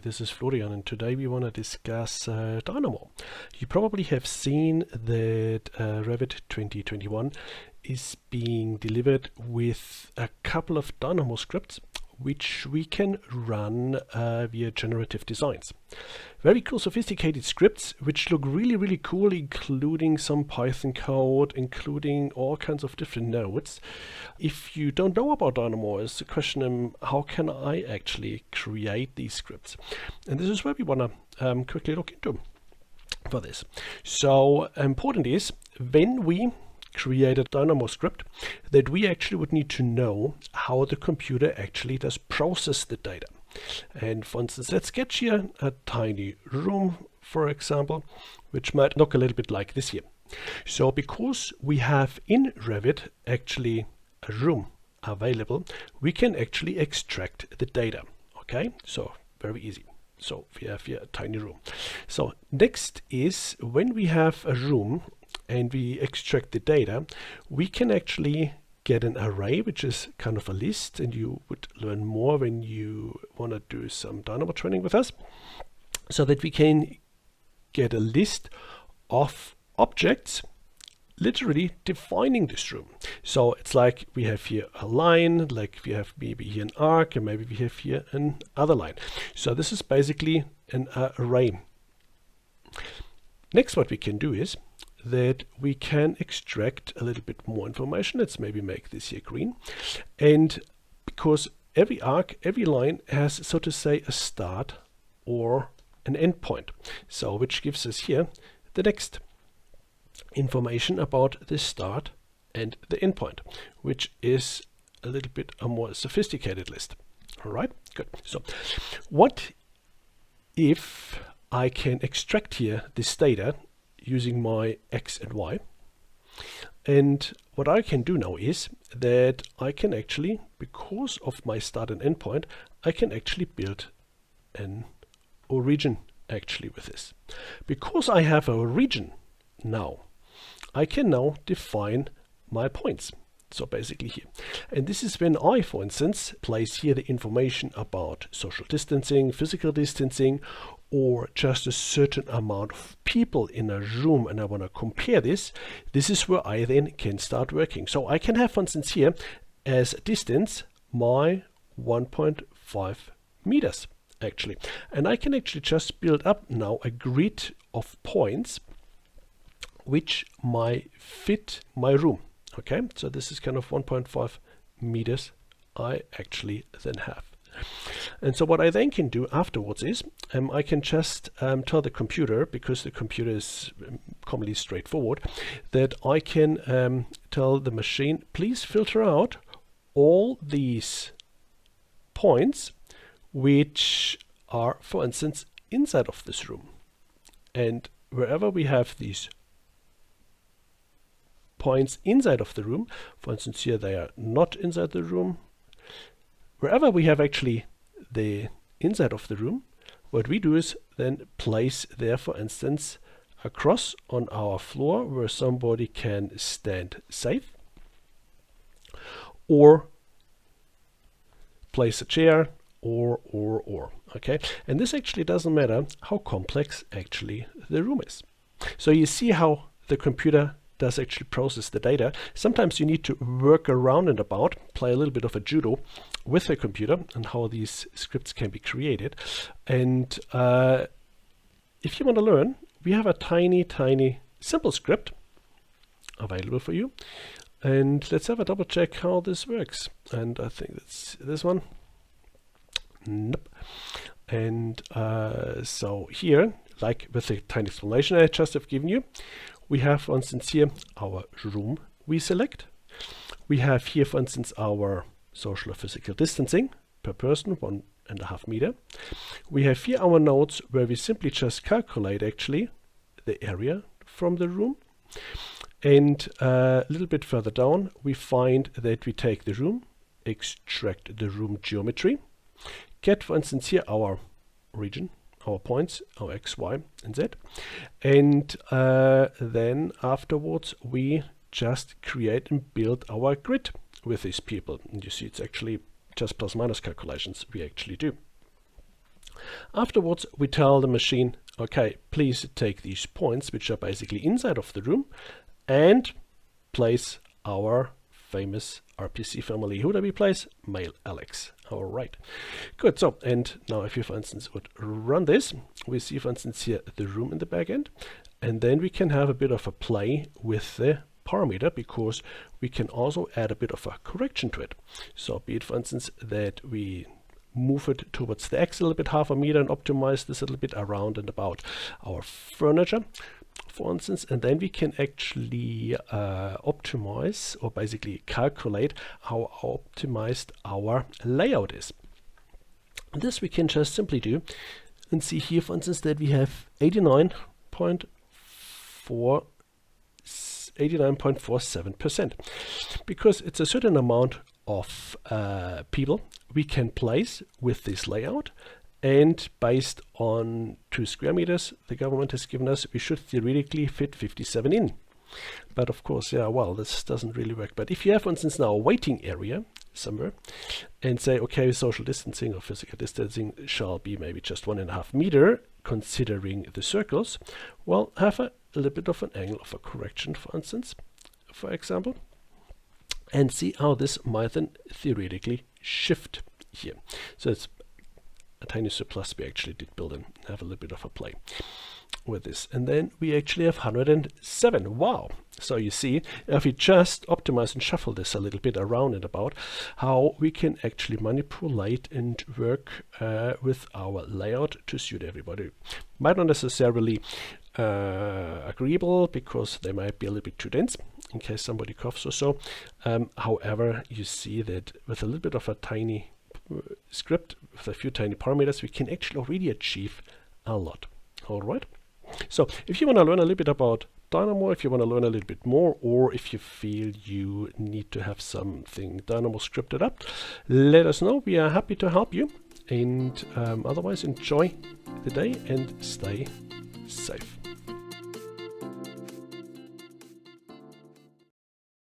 This is Florian, and today we want to discuss Dynamo. You probably have seen that Revit 2021 is being delivered with a couple of Dynamo scripts which we can run via generative designs. Very cool, sophisticated scripts which look really cool, including some Python code, including all kinds of different nodes. If you don't know about Dynamo, it's the question, how can I actually create these scripts? And this is where we want to quickly look into for this. So important is, when we create a Dynamo script, that we actually would need to know how the computer actually does process the data. And for instance, let's sketch here a tiny room, for example, which might look a little bit like this here. So because we have in Revit actually a room available, we can actually extract the data. Okay, so very easy. So we have here a tiny room. So next is, when we have a room and we extract the data, we can actually get an array, which is kind of a list, and you would learn more when you want to do some Dynamo training with us, so that we can get a list of objects literally defining this room. So it's like we have here a line, like we have maybe here an arc, and maybe we have here another line. So this is basically an array. Next, what we can do is that we can extract a little bit more information. Let's maybe make this here green. And because every arc, every line has, so to say, a start or an endpoint. So which gives us here the next information about the start and the endpoint, which is a little bit a more sophisticated list. All right, good. So what if I can extract here this data using my X and Y? And what I can do now is that I can actually, because of my start and endpoint, I can actually build an origin actually with this. Because I have a region now, I can now define my points. So basically here. And this is when I, for instance, place here the information about social distancing, physical distancing, or just a certain amount of people in a room, and I want to compare this. This is where I then can start working. So I can have, for instance, here as a distance my 1.5 meters actually. And I can actually just build up now a grid of points which might fit my room. Okay, so this is kind of 1.5 meters I actually then have. And so what I then can do afterwards is I can just tell the computer, because the computer is commonly straightforward, that I can tell the machine, please filter out all these points which are, for instance, inside of this room. And wherever we have these points inside of the room, for instance here they are not inside the room, wherever we have actually the inside of the room, what we do is then place there, for instance, a cross on our floor where somebody can stand safe, or place a chair, or. Okay, and this actually doesn't matter how complex actually the room is. So you see how the computer does actually process the data. Sometimes you need to work around and about, play a little bit of a judo with the computer and how these scripts can be created. And if you want to learn, we have a tiny simple script available for you. And let's have a double check how this works. And I think that's this one. Nope. And so here, like with the tiny explanation I just have given you, we have, for instance, here our room we select. We have here, for instance, our social or physical distancing per person, 1.5 meters. We have here our nodes where we simply just calculate actually the area from the room. And a little bit further down, we find that we take the room, extract the room geometry, get, for instance, here our region, our points, our X, Y, and Z. And then afterwards, we just create and build our grid with these people. And you see, it's actually just plus minus calculations we actually do. Afterwards, we tell the machine, okay, please take these points, which are basically inside of the room, and place our famous RPC family. Who do we place? Male Alex. All right, good. So, and now if you, for instance, would run this, we see, for instance, here the room in the back end, and then we can have a bit of a play with the parameter, because we can also add a bit of a correction to it. So be it, for instance, that we move it towards the X a little bit, half a meter, and optimize this a little bit around and about our furniture, for instance, and then we can actually optimize, or basically calculate how optimized our layout is. This we can just simply do and see here, for instance, that we have 89.47%, because it's a certain amount of people we can place with this layout, and based on 2 square meters the government has given us, we should theoretically fit 57 in. But of course, yeah, well, this doesn't really work. But if you have, for instance, now a waiting area somewhere, and say, okay, social distancing or physical distancing shall be maybe just 1.5 meter, considering the circles, well, have a little bit of an angle of a correction, for instance, for example, and see how this might then theoretically shift here. So it's a tiny surplus we actually did build and have a little bit of a play with this. And then we actually have 107. Wow. So you see, if we just optimize and shuffle this a little bit around and about, how we can actually manipulate and work with our layout to suit everybody. Might not necessarily agreeable, because they might be a little bit too dense in case somebody coughs or so. However, you see that with a little bit of a tiny script, with a few tiny parameters, we can actually already achieve a lot. All right. So if you want to learn a little bit about Dynamo, if you want to learn a little bit more, or if you feel you need to have something Dynamo scripted up, let us know. We are happy to help you. And otherwise, enjoy the day and stay safe.